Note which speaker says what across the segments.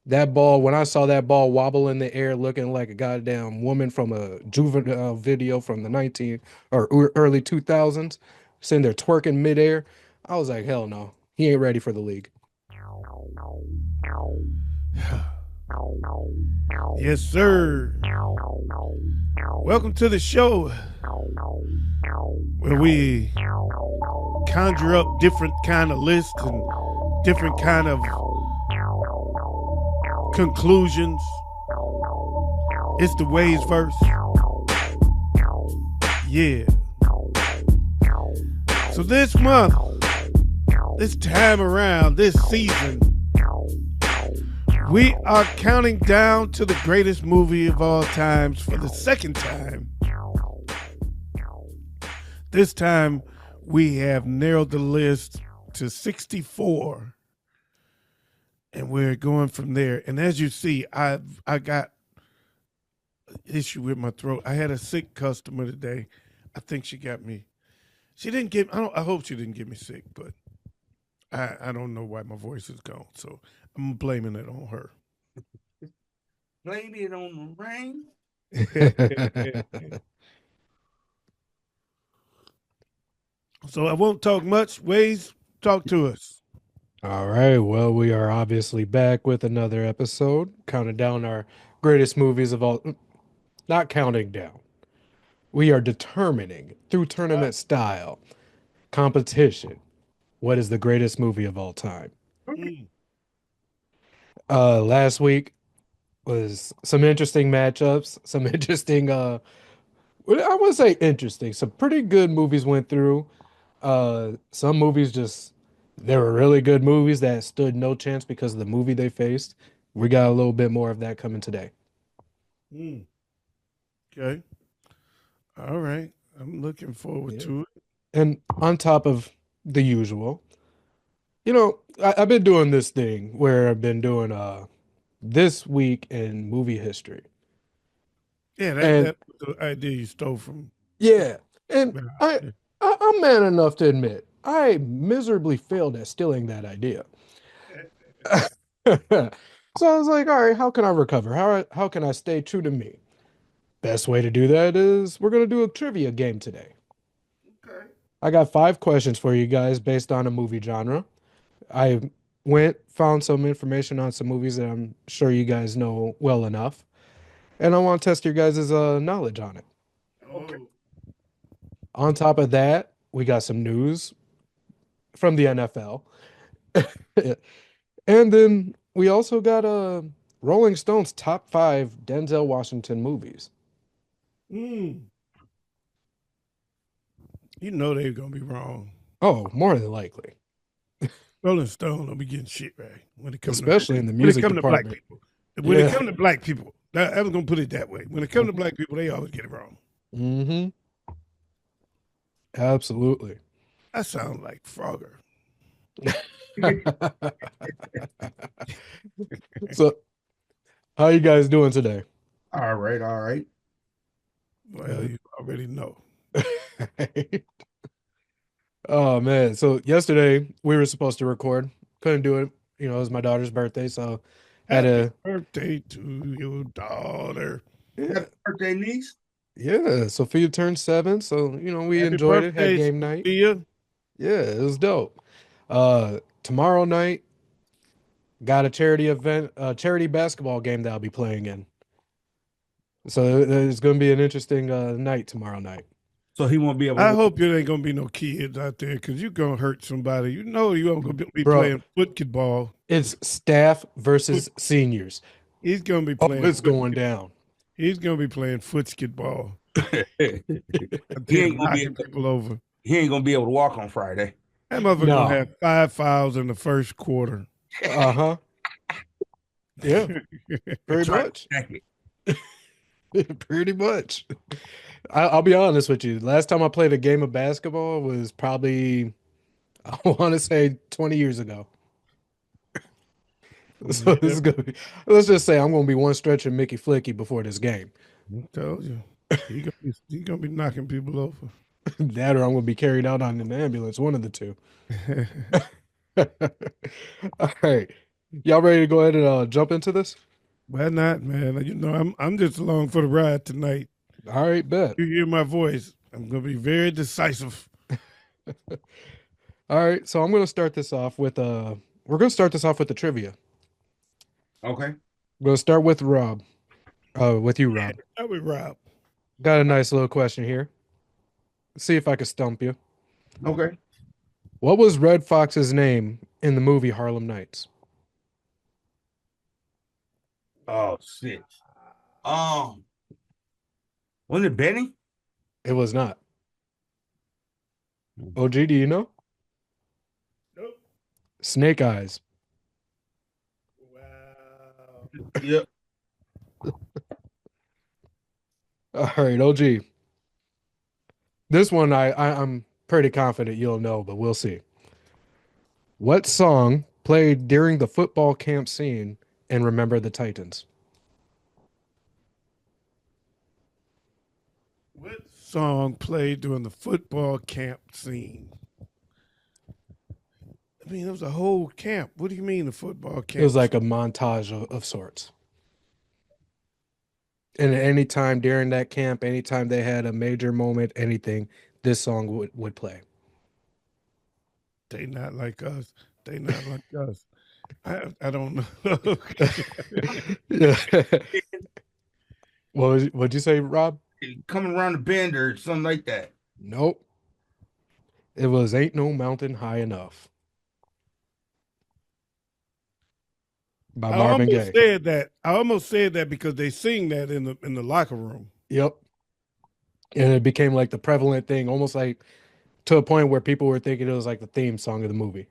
Speaker 1: That ball, when I saw that ball wobble in the air looking like a goddamn woman from a juvenile video from the 19 or early 2000s, sitting there twerking midair, I was like, hell no. He ain't ready for the league.
Speaker 2: Yes, sir. Welcome to the show where we conjure up different kind of lists and different kind of conclusions. It's the WayzVerse. Yeah. So this month, this time around, this season, we are counting down to the greatest movie of all times for the second time. This time, we have narrowed the list to 64. And we're going from there. And as you see, I got an issue with my throat. I had a sick customer today. I think she got me. She didn't get. I hope she didn't get me sick, but I don't know why my voice is gone. So I'm blaming it on her.
Speaker 3: Blame it on the rain.
Speaker 2: So I won't talk much. Ways, talk to us.
Speaker 1: All right. Well, we are obviously back with another episode, counting down our greatest movies of all, not counting down. We are determining through tournament style competition what is the greatest movie of all time.
Speaker 2: Mm.
Speaker 1: Last week was some interesting matchups, some interesting well, I would say interesting. Some pretty good movies went through. Some movies just they were really good movies that stood no chance because of the movie they faced. We got a little bit more of that coming today.
Speaker 2: Mm. Okay. All right. I'm looking forward to it.
Speaker 1: And on top of the usual, I've been doing this thing where I've been doing this week in movie history.
Speaker 2: Yeah,
Speaker 1: And
Speaker 2: that was the idea you stole from.
Speaker 1: yeah, and I,
Speaker 2: Yeah.
Speaker 1: I I'm man enough to admit I miserably failed at stealing that idea. So I was like, all right, how can I recover? How can I stay true to me? Best way to do that is we're gonna do a trivia game today.
Speaker 2: Okay.
Speaker 1: I got 5 questions for you guys based on a movie genre. I found some information on some movies that I'm sure you guys know well enough, and I want to test your guys' knowledge on it.
Speaker 2: Okay.
Speaker 1: On top of that, we got some news from the NFL. And then we also got Rolling Stone's top 5 Denzel Washington movies.
Speaker 2: Mm. You know they're gonna be wrong.
Speaker 1: Oh, more than likely,
Speaker 2: Rolling Stone don't be getting shit right when it comes
Speaker 1: especially in the
Speaker 2: when it
Speaker 1: music
Speaker 2: comes to black
Speaker 1: department.
Speaker 2: people. When it
Speaker 1: Yeah.
Speaker 2: comes to black people, I was gonna put it that way. When it comes to black people, they always get it wrong.
Speaker 1: Mm-hmm. Absolutely.
Speaker 2: I sound like Frogger.
Speaker 1: So, how you guys doing today?
Speaker 3: All right, all right.
Speaker 2: Well, you already know.
Speaker 1: Oh man. So yesterday we were supposed to record. Couldn't do it. It was my daughter's birthday, so had
Speaker 2: Happy
Speaker 1: a
Speaker 2: birthday to your daughter.
Speaker 1: yeah,
Speaker 3: Happy birthday, niece.
Speaker 1: yeah. Sophia turned 7, so we
Speaker 2: Happy
Speaker 1: enjoyed it, had
Speaker 2: birthday,
Speaker 1: game night.
Speaker 2: Sophia.
Speaker 1: Yeah, it was dope. Tomorrow night got a charity event, a charity basketball game that I'll be playing in. So it's going to be an interesting night tomorrow night.
Speaker 3: So he won't be able to.
Speaker 2: I hope there ain't gonna be no kids out there because you're gonna hurt somebody. You know you ain't gonna be
Speaker 1: Bro.
Speaker 2: playing football.
Speaker 1: It's staff versus seniors.
Speaker 2: He's gonna be
Speaker 1: Oh,
Speaker 2: playing.
Speaker 1: it's going down.
Speaker 2: He's gonna be playing football.
Speaker 3: He ain't gonna be
Speaker 2: Knocking people over.
Speaker 3: he ain't gonna be able to walk on Friday.
Speaker 2: That motherfucker
Speaker 1: No.
Speaker 2: gonna have 5 fouls in the first quarter.
Speaker 1: Uh-huh. Yeah, pretty much. Pretty much. I'll be honest with you. Last time I played a game of basketball was probably, I want to say 20 years ago. So this is gonna be, let's just say I'm gonna be one stretch of Mickey Flicky before this game.
Speaker 2: I told you. He gonna be knocking people over.
Speaker 1: That or I'm gonna be carried out on an ambulance, one of the two. All right. Y'all ready to go ahead and jump into this?
Speaker 2: Why not, man? You know, I'm just along for the ride tonight.
Speaker 1: All right, bet.
Speaker 2: You hear my voice. I'm gonna be very decisive.
Speaker 1: All right, so I'm gonna start this off with we're gonna start this off with the trivia.
Speaker 3: Okay.
Speaker 1: We're gonna start with Rob. With you, Rob.
Speaker 2: That we Rob.
Speaker 1: Got a nice little question here. See if I can stump you.
Speaker 3: Okay.
Speaker 1: What was Red Fox's name in the movie Harlem Nights?
Speaker 3: Oh shit. Um, wasn't it Benny?
Speaker 1: It was not. OG, do you know?
Speaker 2: Nope.
Speaker 1: Snake Eyes.
Speaker 2: Wow.
Speaker 3: Yep.
Speaker 1: All right, OG. This one I'm pretty confident you'll know, but we'll see. What song played during the football camp scene in Remember the Titans?
Speaker 2: What song played during the football camp scene? I mean, it was a whole camp. What do you mean the football
Speaker 1: It was
Speaker 2: camp?
Speaker 1: like a montage of sorts. And any time during that camp, anytime they had a major moment, anything, this song would play.
Speaker 2: They not like us. They not like us. I don't know.
Speaker 1: Yeah. What'd you say, Rob?
Speaker 3: Coming around the bend or something like that.
Speaker 1: Nope. It was Ain't No Mountain High Enough by
Speaker 2: I
Speaker 1: Marvin
Speaker 2: almost
Speaker 1: Gaye.
Speaker 2: said that. I almost said that because they sing that in the locker room.
Speaker 1: Yep. And it became like the prevalent thing, almost like to a point where people were thinking it was like the theme song of the movie.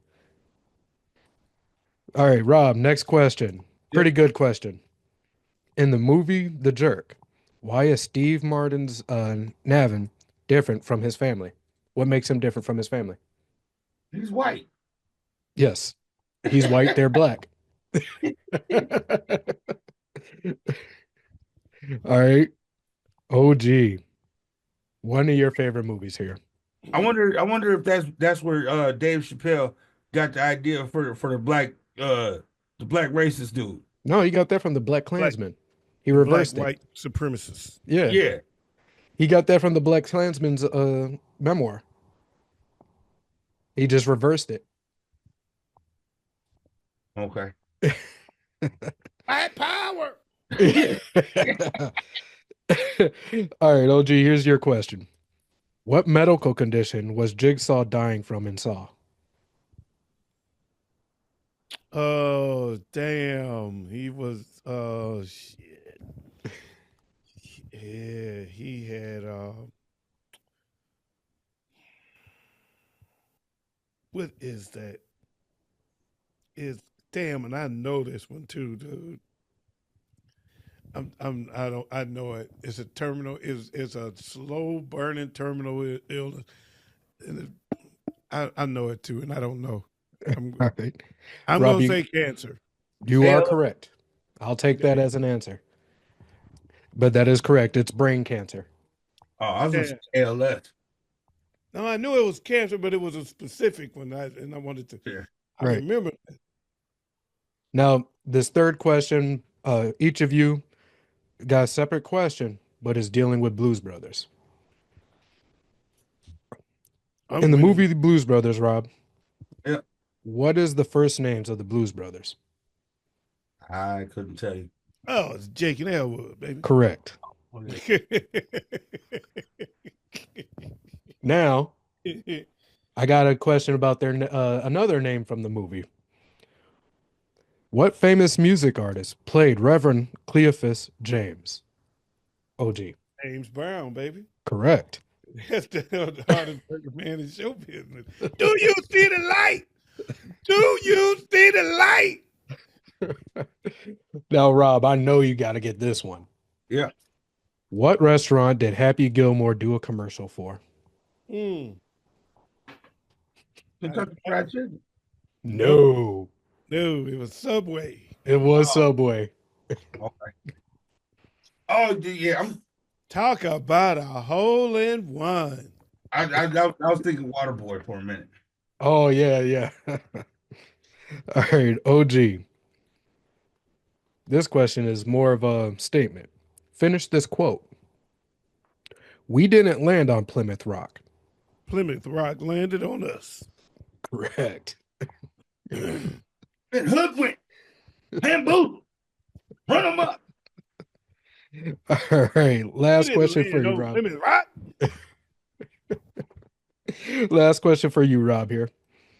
Speaker 1: All right, Rob, next question.
Speaker 3: Yep.
Speaker 1: Pretty good question. In the movie The Jerk, why is Steve Martin's Navin different from his family? What makes him different from his family?
Speaker 3: He's white.
Speaker 1: Yes, he's white, they're black. All right, OG, one of your favorite movies here.
Speaker 3: I wonder if that's where Dave Chappelle got the idea for the black racist dude.
Speaker 1: No, he got that from the Black
Speaker 2: Black
Speaker 1: Klansman. He
Speaker 2: the black
Speaker 1: reversed it.
Speaker 2: white supremacists.
Speaker 1: Yeah,
Speaker 3: Yeah.
Speaker 1: he got that from the Black Klansman's memoir. He just reversed it.
Speaker 3: Okay.
Speaker 2: White power.
Speaker 1: All right, OG, here's your question. What medical condition was Jigsaw dying from in Saw?
Speaker 2: Oh damn. He was shit. Yeah, he had what is that? Is damn, and I know this one too, dude. I know it. It's a terminal. It's a slow burning terminal illness, and I know it too, and I don't know. I'm
Speaker 1: All right.
Speaker 2: I'm
Speaker 1: Rob,
Speaker 2: gonna
Speaker 1: you,
Speaker 2: say cancer.
Speaker 1: you are
Speaker 3: ALS.
Speaker 1: correct. I'll take that as an answer. But that is correct. It's brain cancer.
Speaker 3: Oh, I was gonna say
Speaker 2: Yeah.
Speaker 3: ALS.
Speaker 2: No, I knew it was cancer, but it was a specific one. I wanted to.
Speaker 3: Yeah.
Speaker 2: I
Speaker 1: Right.
Speaker 2: remember.
Speaker 1: Now, this third question, each of you got a separate question, but is dealing with Blues Brothers.
Speaker 2: I'm
Speaker 1: In the
Speaker 2: winning.
Speaker 1: movie The Blues Brothers, Rob,
Speaker 3: Yeah.
Speaker 1: what is the first names of the Blues Brothers?
Speaker 3: I couldn't tell you.
Speaker 2: Oh, it's Jake and Elwood, baby.
Speaker 1: Correct. Now, I got a question about their another name from the movie. What famous music artist played Reverend Cleophas James? OG.
Speaker 2: James Brown, baby.
Speaker 1: Correct.
Speaker 2: That's the hardest working man in show business. Do you see the light? Do you see the light?
Speaker 1: Now, Rob, I know you got to get this one.
Speaker 3: Yeah.
Speaker 1: What restaurant did Happy Gilmore do a commercial for?
Speaker 2: Mm.
Speaker 3: Kentucky Fried Chicken.
Speaker 1: No,
Speaker 2: No, it was Subway.
Speaker 1: it was
Speaker 3: Oh,
Speaker 1: Subway.
Speaker 3: okay. Oh, yeah.
Speaker 2: Talk about a hole in one.
Speaker 3: I was thinking Waterboy for a minute.
Speaker 1: Oh, yeah, yeah. All right, OG. This question is more of a statement. Finish this quote. We didn't land on Plymouth Rock.
Speaker 2: Plymouth Rock landed on us.
Speaker 1: Correct.
Speaker 3: Been hoodwinked, bamboozled, run them up.
Speaker 1: All right.
Speaker 2: We
Speaker 1: Last
Speaker 2: didn't
Speaker 1: question for
Speaker 2: land
Speaker 1: you,
Speaker 2: on
Speaker 1: Rob.
Speaker 2: Plymouth Rock.
Speaker 1: Last question for you, Rob, here.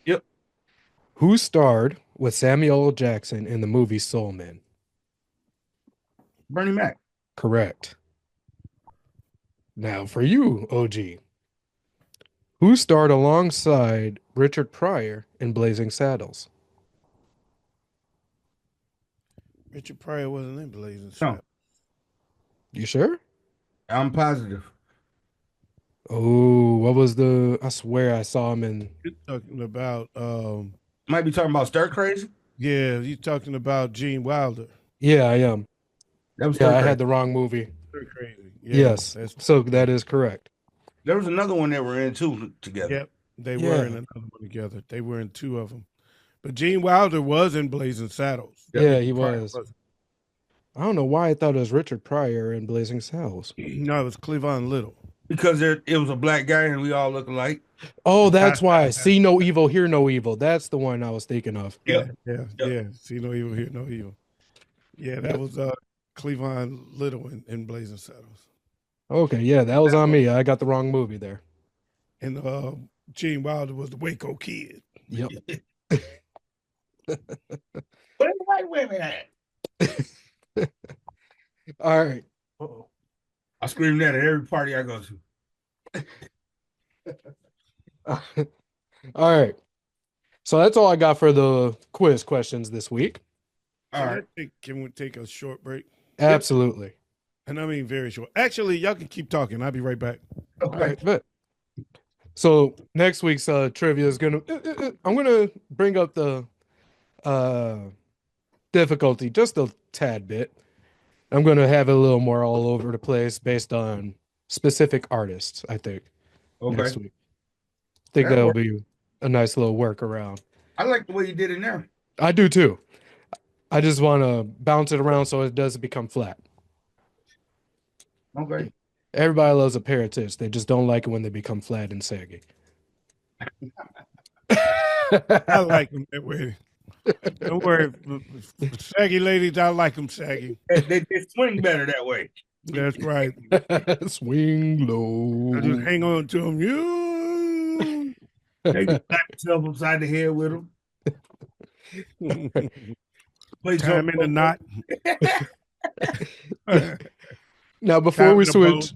Speaker 3: Yep.
Speaker 1: Who starred with Samuel L. Jackson in the movie Soul Man?
Speaker 3: Bernie Mac.
Speaker 1: Correct. Now for you, OG. Who starred alongside Richard Pryor in Blazing Saddles?
Speaker 2: Richard Pryor wasn't in Blazing
Speaker 3: No,
Speaker 2: Saddles.
Speaker 1: You sure?
Speaker 3: I'm positive.
Speaker 1: Oh, what was the? I swear I saw him in.
Speaker 2: You're talking about,
Speaker 3: Might be talking about Stir Crazy.
Speaker 2: yeah, you're talking about Gene Wilder.
Speaker 1: Yeah, I am.
Speaker 3: That was
Speaker 1: Yeah,
Speaker 3: Stir
Speaker 1: I
Speaker 3: Crazy.
Speaker 1: had the wrong movie.
Speaker 2: They're crazy. Yeah,
Speaker 1: Yes,
Speaker 2: that's
Speaker 1: so that is correct.
Speaker 3: There was another one that we're in too together.
Speaker 2: yep. They were in
Speaker 1: Yeah,
Speaker 2: another one together. They were in two of them. But Gene Wilder was in Blazing Saddles.
Speaker 3: Yep.
Speaker 1: yeah,
Speaker 2: Richard
Speaker 1: he
Speaker 2: Pryor
Speaker 1: was.
Speaker 2: wasn't.
Speaker 1: I don't know why I thought it was Richard Pryor in Blazing Saddles.
Speaker 2: No, it was Cleavon Little.
Speaker 3: Because it was a black guy and we all look alike.
Speaker 1: Oh, that's why. See no evil, hear no evil. That's the one I was thinking of.
Speaker 2: Yeah,
Speaker 3: Yep.
Speaker 2: yeah,
Speaker 3: Yep.
Speaker 2: yeah. See no evil, hear no evil. Yeah, that was Cleavon Little in Blazing Saddles.
Speaker 1: Okay, yeah, that was on me. I got the wrong movie there.
Speaker 2: And Gene Wilder was the Waco Kid.
Speaker 1: Yep.
Speaker 3: Where the white women at?
Speaker 1: All right. Uh-oh.
Speaker 3: I scream that at every party I go to.
Speaker 1: All right. So that's all I got for the quiz questions this week.
Speaker 3: All right.
Speaker 2: Can we take a short break?
Speaker 1: Absolutely.
Speaker 2: And I mean very short. Actually, y'all can keep talking. I'll be right back.
Speaker 1: All
Speaker 3: Okay.
Speaker 1: right, bet. So next week's trivia is gonna. I'm gonna bring up the difficulty just a tad bit. I'm gonna have it a little more all over the place based on specific artists. I think next
Speaker 3: Okay.
Speaker 1: week. I think
Speaker 3: That
Speaker 1: that'll
Speaker 3: works.
Speaker 1: be a nice little workaround.
Speaker 3: I like the way you did it now.
Speaker 1: I do too. I just want to bounce it around so it doesn't become flat.
Speaker 3: Okay.
Speaker 1: Everybody loves a pair of tits. They just don't like it when they become flat and saggy.
Speaker 2: I like them that way. Don't worry, saggy ladies. I like them saggy.
Speaker 3: They swing better that way.
Speaker 2: That's right.
Speaker 1: Swing low.
Speaker 2: I just hang on to them. You.
Speaker 3: They can slap yourself upside the head with them. Play
Speaker 2: Time in the knot.
Speaker 1: Now, before
Speaker 2: Count
Speaker 1: we
Speaker 2: the
Speaker 1: switch,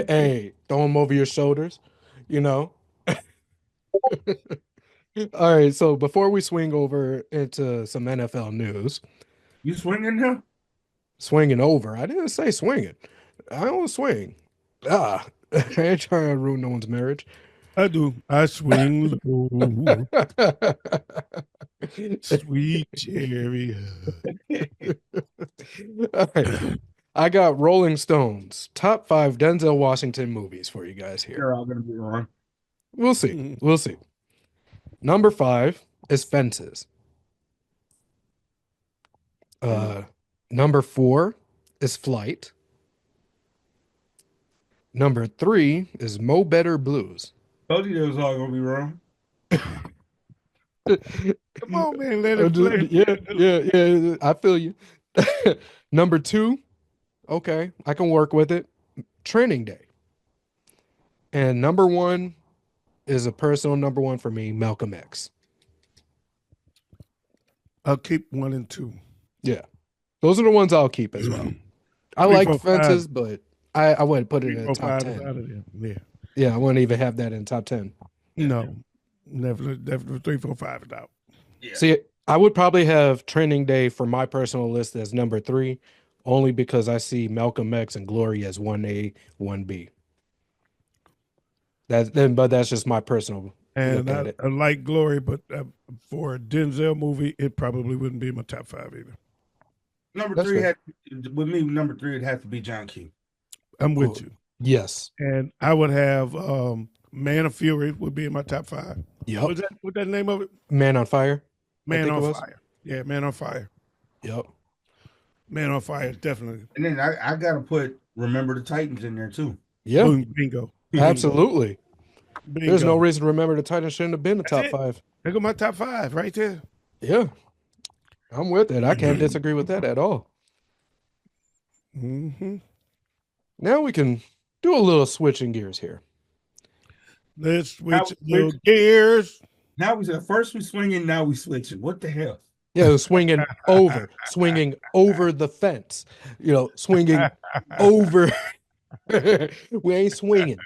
Speaker 1: hey, throw them over your shoulders, you know. All right, so before we swing over into some NFL news,
Speaker 3: You swinging now?
Speaker 1: swinging over. I didn't say swinging. I don't swing. I ain't trying to ruin no one's marriage.
Speaker 2: I do. I swing low. Sweet cherry.
Speaker 1: All right. I got Rolling Stones top 5 Denzel Washington movies for you guys here.
Speaker 3: You're all gonna be wrong.
Speaker 1: We'll see. We'll see. Number 5 is Fences. Number 4 is Flight. Number 3 is Mo Better Blues.
Speaker 3: Told you they was all gonna be wrong.
Speaker 2: Come on, man. Let it play.
Speaker 1: Yeah. I feel you. Number 2, okay, I can work with it. Training Day. And number 1 is a personal number 1 for me, Malcolm X.
Speaker 2: I'll keep 1 and 2.
Speaker 1: Yeah. Those are the ones I'll keep as well. I
Speaker 2: 3,
Speaker 1: like
Speaker 2: 4,
Speaker 1: Fences,
Speaker 2: 5.
Speaker 1: but I wouldn't put it
Speaker 2: 3,
Speaker 1: in
Speaker 2: 4,
Speaker 1: the top
Speaker 2: 5 is
Speaker 1: 10.
Speaker 2: out of there. Yeah.
Speaker 1: Yeah, I wouldn't even have that in top 10.
Speaker 2: No. Never 3, 4, 5 is out.
Speaker 3: Yeah.
Speaker 1: See, I would probably have Training Day for my personal list as number 3, only because I see Malcolm X and Glory as 1A, 1B. But that's just my personal
Speaker 2: And
Speaker 1: look at it.
Speaker 2: I like Glory, but for a Denzel movie, it probably wouldn't be in my top 5 either.
Speaker 3: Number
Speaker 1: That's
Speaker 3: 3
Speaker 1: fair.
Speaker 3: with me. Number 3 it has to be John Q.
Speaker 2: I'm with
Speaker 1: Oh.
Speaker 2: you.
Speaker 1: Yes.
Speaker 2: And I would have Man of Fury would be in my top 5.
Speaker 1: Yep.
Speaker 2: What's that the name of it?
Speaker 1: Man on Fire.
Speaker 2: Man
Speaker 1: think it
Speaker 2: on
Speaker 1: was.
Speaker 2: Fire. Yeah, Man on Fire.
Speaker 1: Yep.
Speaker 2: Man on Fire, definitely.
Speaker 3: And then I gotta put Remember the Titans in there too.
Speaker 1: Yeah,
Speaker 2: Boom, bingo,
Speaker 1: absolutely. There's no
Speaker 2: bingo.
Speaker 1: reason to remember the Titans shouldn't have been the
Speaker 2: That's
Speaker 1: top
Speaker 2: it.
Speaker 1: five.
Speaker 2: There go my top 5 right there.
Speaker 1: Yeah, I'm with it. I can't disagree with that at all.
Speaker 2: Mm-hmm.
Speaker 1: Now we can do a little switching gears here.
Speaker 2: Let's
Speaker 3: Now
Speaker 2: switch
Speaker 3: we
Speaker 2: little
Speaker 3: switch.
Speaker 2: gears.
Speaker 3: Now we said first we swinging, now we switching. What the hell?
Speaker 1: Yeah, swinging over the fence. Swinging over. We ain't swinging.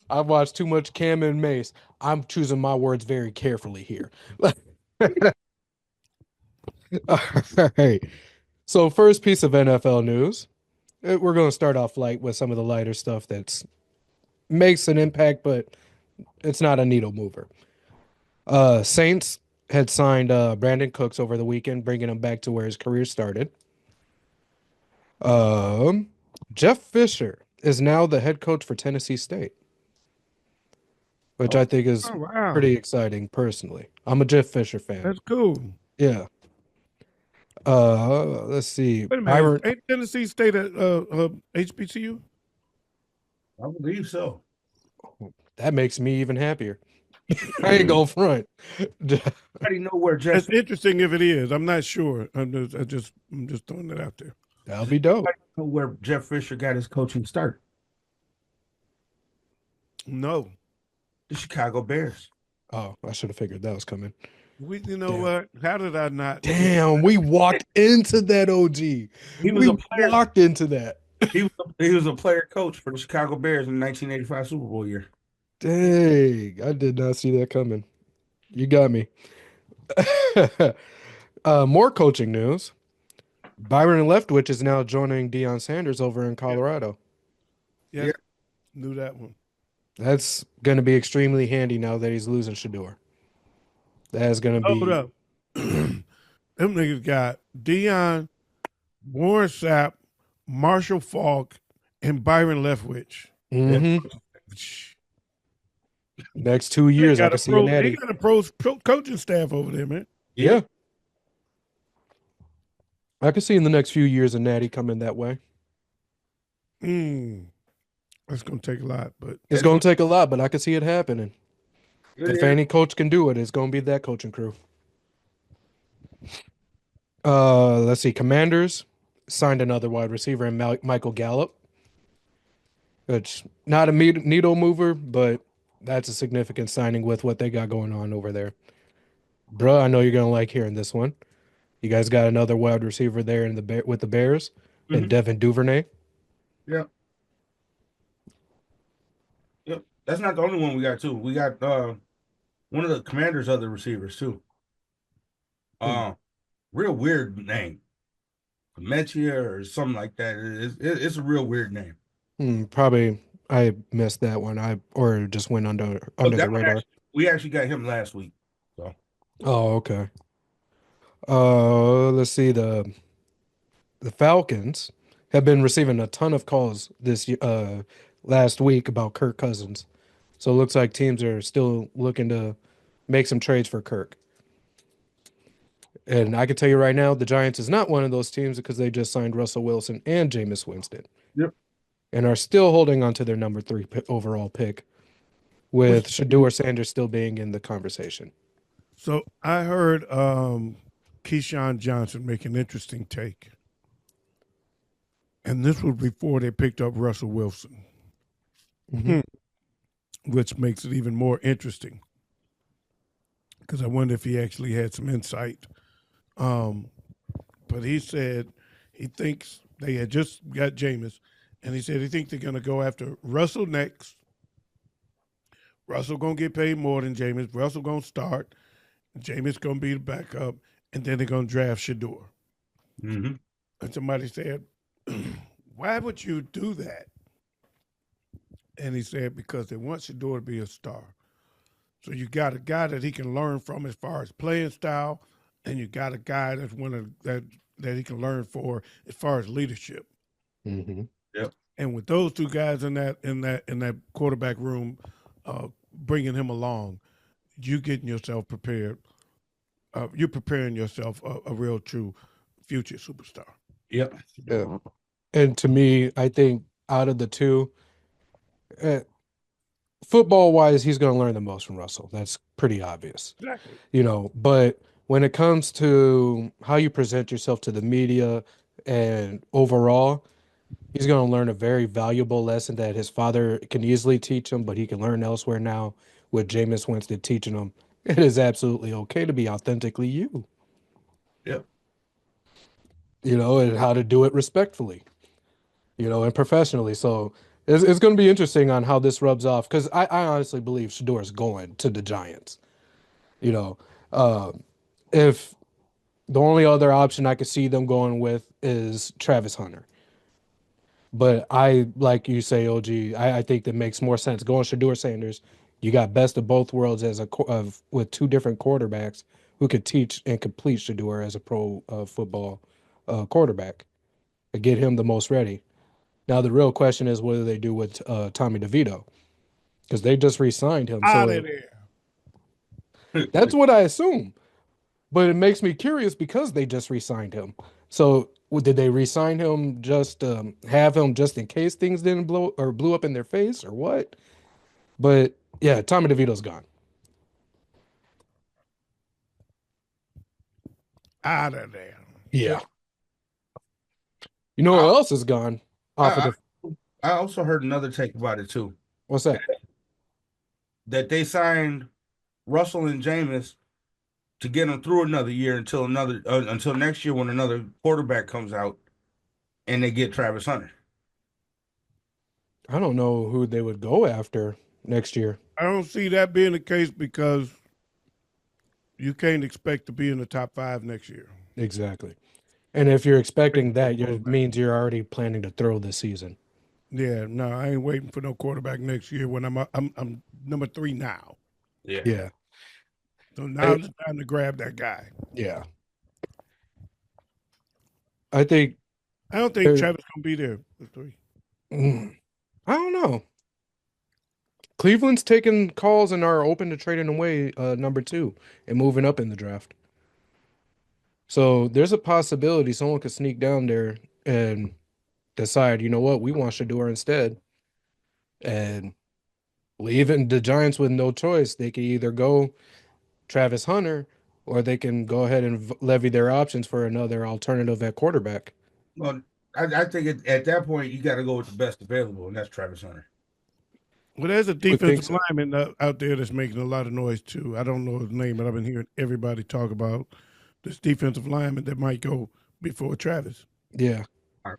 Speaker 1: I've watched too much Cam and Mace. I'm choosing my words very carefully here. All right. So, first piece of NFL news. We're going to start off light with some of the lighter stuff that makes an impact, but it's not a needle mover. Saints had signed Brandon Cooks over the weekend, bringing him back to where his career started. Jeff Fisher is now the head coach for Tennessee State, which I think is
Speaker 2: Oh, wow.
Speaker 1: pretty exciting personally. I'm a Jeff Fisher fan.
Speaker 2: That's cool.
Speaker 1: Yeah. Let's see.
Speaker 2: Wait a minute.
Speaker 1: Byron,
Speaker 2: Ain't Tennessee State at HBCU?
Speaker 3: I believe so.
Speaker 1: that makes me even happier. I ain't going front.
Speaker 3: I already know where Jeff.
Speaker 2: That's interesting if it is. I'm not sure. I'm just throwing that out there.
Speaker 1: That'll be dope.
Speaker 3: I know where Jeff Fisher got his coaching start.
Speaker 2: No.
Speaker 3: The Chicago Bears.
Speaker 1: Oh, I should have figured that was coming.
Speaker 2: You know
Speaker 1: Damn.
Speaker 2: what? How did I not?
Speaker 1: Damn, we walked into that, OG.
Speaker 3: He was
Speaker 1: We
Speaker 3: a player.
Speaker 1: walked into that.
Speaker 3: He was a player coach for the Chicago Bears in the 1985 Super Bowl year.
Speaker 1: Dang, I did not see that coming. You got me. More coaching news. Byron Leftwich is now joining Deion Sanders over in Colorado.
Speaker 2: Yeah. Knew that one.
Speaker 1: That's going to be extremely handy now that he's losing Shador. That is going to be.
Speaker 2: Hold up. Them niggas got Deion, Warren Sapp, Marshall Falk, and Byron Leftwich.
Speaker 1: Mhm. Next 2 years, I can see an
Speaker 2: He
Speaker 1: Natty.
Speaker 2: got a pro coaching staff over there, man.
Speaker 1: Yeah. I can see in the next few years a Natty coming that way.
Speaker 2: That's going to take a lot, but
Speaker 1: It's going to take a lot, but I can see it happening. If
Speaker 3: Yeah.
Speaker 1: any coach can do it, it's going to be that coaching crew. Let's see. Commanders signed another wide receiver in Michael Gallup. Which, not a needle mover, but that's a significant signing with what they got going on over there. Bruh, I know you're going to like hearing this one. You guys got another wide receiver there in with the Bears and Devin Duvernay.
Speaker 3: Yep. That's not the only one we got too. We got one of the Commanders' other receivers too. Real weird name, Metia or something like that. It's a real weird name.
Speaker 1: Probably I missed that one. Or just went under the radar.
Speaker 3: We actually got him last week. So.
Speaker 1: Oh, okay. Let's see. The Falcons have been receiving a ton of calls this last week about Kirk Cousins. So it looks like teams are still looking to make some trades for Kirk. And I can tell you right now, the Giants is not one of those teams because they just signed Russell Wilson and Jameis Winston.
Speaker 3: Yep.
Speaker 1: And are still holding on to their number 3 overall pick, with Shador Sanders still being in the conversation.
Speaker 2: So I heard Keyshawn Johnson make an interesting take. And this was before they picked up Russell Wilson, which makes it even more interesting. Because I wonder if he actually had some insight. But he said he thinks they had just got Jameis, and he said he thinks they're going to go after Russell next. Russell going to get paid more than Jameis. Russell going to start. Jameis going to be the backup, and then they're going to draft Shador.
Speaker 3: Mm-hmm.
Speaker 2: And somebody said, why would you do that? And he said, because they want Shador to be a star. So you got a guy that he can learn from as far as playing style, and you got a guy that's that he can learn for as far as leadership.
Speaker 1: Mm-hmm.
Speaker 3: Yep.
Speaker 2: And with those two guys in that quarterback room, bringing him along, you getting yourself prepared. You're preparing yourself a real true future superstar.
Speaker 3: Yep.
Speaker 1: Yeah. And to me, I think out of the two, uh, football wise, he's going to learn the most from Russell. That's pretty obvious,
Speaker 2: Exactly.
Speaker 1: But when it comes to how you present yourself to the media and overall, he's going to learn a very valuable lesson that his father can easily teach him, but he can learn elsewhere now with Jameis Winston teaching him. It is absolutely okay to be authentically you,
Speaker 3: Yep.
Speaker 1: and how to do it respectfully, and professionally. So it's going to be interesting on how this rubs off because I honestly believe Shador is going to the Giants. You know, uh, if the only other option I could see them going with is Travis Hunter. But like you say, OG, I think that makes more sense. Going Shador Sanders, you got best of both worlds with two different quarterbacks who could teach and complete Shador as a pro football quarterback and get him the most ready. Now the real question is what do they do with Tommy DeVito because they just re-signed him.
Speaker 2: Out
Speaker 1: So
Speaker 2: of there.
Speaker 1: that's what I assume. But it makes me curious because they just re-signed him. So did they re-sign him just have him just in case things didn't blow or blew up in their face or what? But yeah, Tommy DeVito's gone.
Speaker 2: Out of there.
Speaker 1: Yeah. You know who
Speaker 3: I,
Speaker 1: else is gone off of
Speaker 3: I
Speaker 1: the
Speaker 3: I also heard another take about it too.
Speaker 1: what's that?
Speaker 3: That they signed Russell and Jameis to get them through another year until next year when another quarterback comes out and they get Travis Hunter.
Speaker 1: I don't know who they would go after next year.
Speaker 2: I don't see that being the case because you can't expect to be in the top 5 next year.
Speaker 1: Exactly. And if you're expecting that, it means you're already planning to throw this season.
Speaker 2: Yeah, no, I ain't waiting for no quarterback next year when I'm number 3 now.
Speaker 3: Yeah.
Speaker 1: Yeah.
Speaker 2: So
Speaker 1: I,
Speaker 2: now's the time to grab that guy.
Speaker 1: yeah. I think
Speaker 2: I don't think
Speaker 1: there-
Speaker 2: Travis gonna be there for 3.
Speaker 1: I don't know. Cleveland's taking calls and are open to trading away number two and moving up in the draft. So there's a possibility someone could sneak down there and decide, you know what, we want Shador instead. And leaving the Giants with no choice. They could either go Travis Hunter or they can go ahead and levy their options for another alternative at quarterback.
Speaker 3: Well, I think at that point you got to go with the best available, and that's Travis Hunter.
Speaker 2: Well, there's a
Speaker 1: Would think
Speaker 2: defensive
Speaker 1: so.
Speaker 2: lineman out there that's making a lot of noise too. I don't know his name, but I've been hearing everybody talk about this defensive lineman that might go before Travis.
Speaker 1: Yeah.
Speaker 3: All right.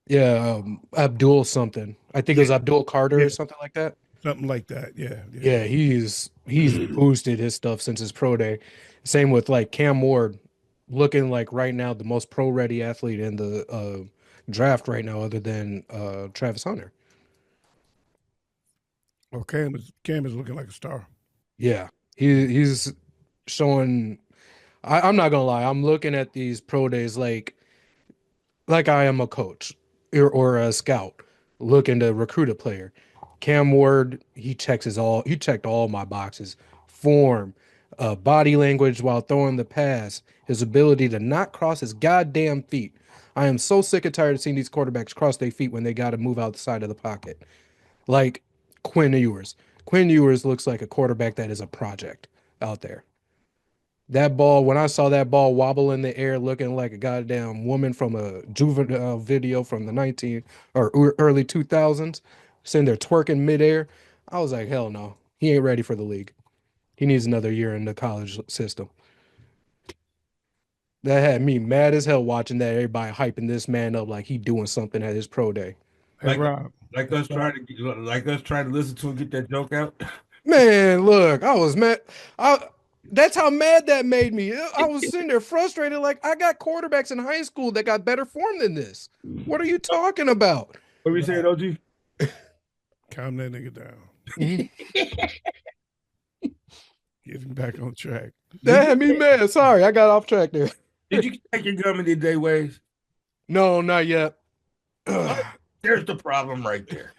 Speaker 1: Yeah. Abdul something. I think it was Abdul Carter
Speaker 2: Yeah,
Speaker 1: or something like that.
Speaker 2: something like that. Yeah, yeah.
Speaker 1: Yeah, he's boosted his stuff since his pro day. Same with like Cam Ward, looking like right now the most pro ready athlete in the draft right now, other than Travis Hunter.
Speaker 2: Well, Cam is looking like a star.
Speaker 1: Yeah, he's showing. I'm not gonna lie. I'm looking at these pro days like I am a coach or a scout looking to recruit a player. Cam Ward, he checked all my boxes. Form, body language while throwing the pass, his ability to not cross his goddamn feet. I am so sick and tired of seeing these quarterbacks cross their feet when they got to move outside of the pocket. Like Quinn Ewers. Quinn Ewers looks like a quarterback that is a project out there. That ball, when I saw that ball wobble in the air looking like a goddamn woman from a juvenile video from the 19 or early 2000s, sitting there twerking midair, I was like, hell no. He ain't ready for the league. He needs another year in the college system. That had me mad as hell watching that everybody hyping this man up like he doing something at his pro day.
Speaker 2: Hey,
Speaker 3: Like
Speaker 2: Rob.
Speaker 3: like us trying to listen to and get that joke out.
Speaker 1: Man, look, I was mad. I That's how mad that made me. I was sitting there frustrated, like I got quarterbacks in high school that got better form than this. What are you talking about?
Speaker 3: What we saying, OG?
Speaker 2: Calm that nigga down.
Speaker 1: Mhm.
Speaker 2: Get him back on track.
Speaker 1: That had me mad. Sorry, I got off track there.
Speaker 3: Did you take your gum in the day ways?
Speaker 1: No, not yet.
Speaker 3: There's the problem right there.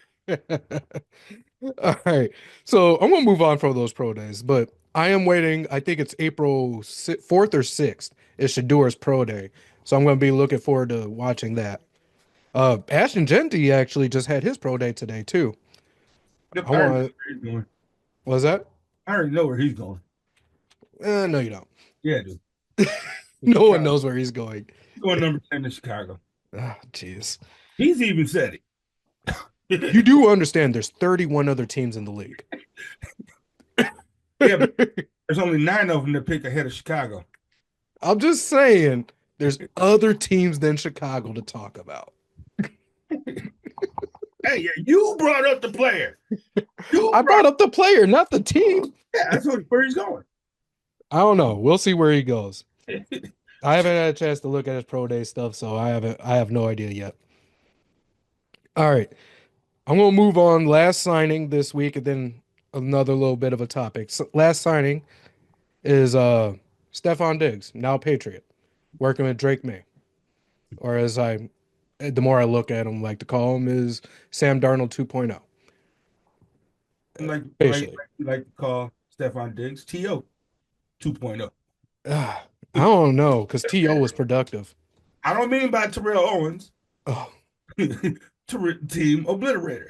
Speaker 1: All right. So I'm gonna move on from those pro days, but I am waiting. I think it's April 4th or 6th. It's Shadur's pro day. So I'm going to be looking forward to watching that. Ashton Genty actually just had his pro day today too.
Speaker 3: Yep,
Speaker 1: I
Speaker 3: I already know
Speaker 1: want,
Speaker 3: where he's going.
Speaker 1: was that?
Speaker 3: I already know where he's going.
Speaker 1: No, you don't.
Speaker 3: Yeah, dude. In
Speaker 1: No one
Speaker 3: Chicago.
Speaker 1: knows where he's going.
Speaker 3: He's going number 10 in Chicago.
Speaker 1: Ah, jeez.
Speaker 3: He's even said
Speaker 1: You
Speaker 3: it.
Speaker 1: do understand there's 31 other teams in the league.
Speaker 3: Yeah, but there's only 9 of them that pick ahead of Chicago.
Speaker 1: I'm just saying there's other teams than Chicago to talk about.
Speaker 3: Hey, yeah, you brought up the player. You
Speaker 1: I
Speaker 3: brought
Speaker 1: brought up the player, not the team.
Speaker 3: Yeah, that's where he's going.
Speaker 1: I don't know. We'll see where he goes. I haven't had a chance to look at his pro day stuff, so I have no idea yet. All right. I'm gonna move on. Last signing this week, and then another little bit of a topic. So last signing is Stephon Diggs, now Patriot, working with Drake May. Or as the more I look at him, like to call him is Sam Darnold 2.0.
Speaker 3: Like
Speaker 1: Officially.
Speaker 3: you like to call Stephon Diggs T.O. 2.0.
Speaker 1: I don't know, because T.O. was productive.
Speaker 3: I don't mean by Terrell Owens.
Speaker 1: Oh,
Speaker 3: Team obliterator.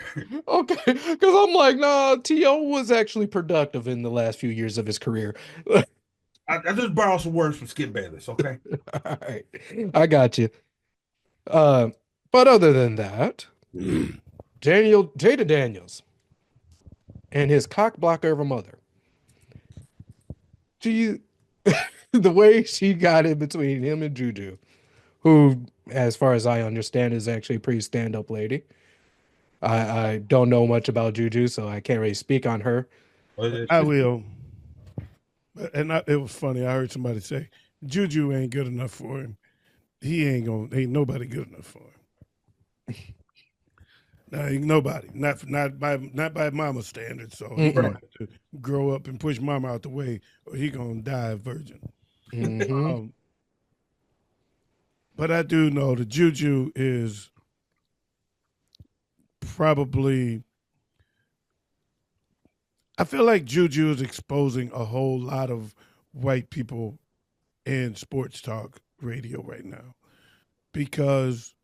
Speaker 1: okay, because I'm like, nah, T.O. was actually productive in the last few years of his career.
Speaker 3: I just borrowed some words from Skip Bayless, okay?
Speaker 1: All right, I got you. Uh, but other than that, Jada Daniels and his cock blocker of a mother. She, the way she got in between him and Juju, who, as far as I understand, is actually a pretty stand-up lady. I don't know much about Juju, so I can't really speak on her.
Speaker 2: I will. It was funny. I heard somebody say Juju ain't good enough for him. He ain't nobody good enough for him. No, ain't nobody. Not by mama's standards. So he
Speaker 1: Mm-mm.
Speaker 2: gonna have to grow up and push mama out the way, or he gonna die a virgin.
Speaker 1: Hmm.
Speaker 2: Um, but I do know the Juju is probably. I feel like Juju is exposing a whole lot of white people in sports talk radio right now because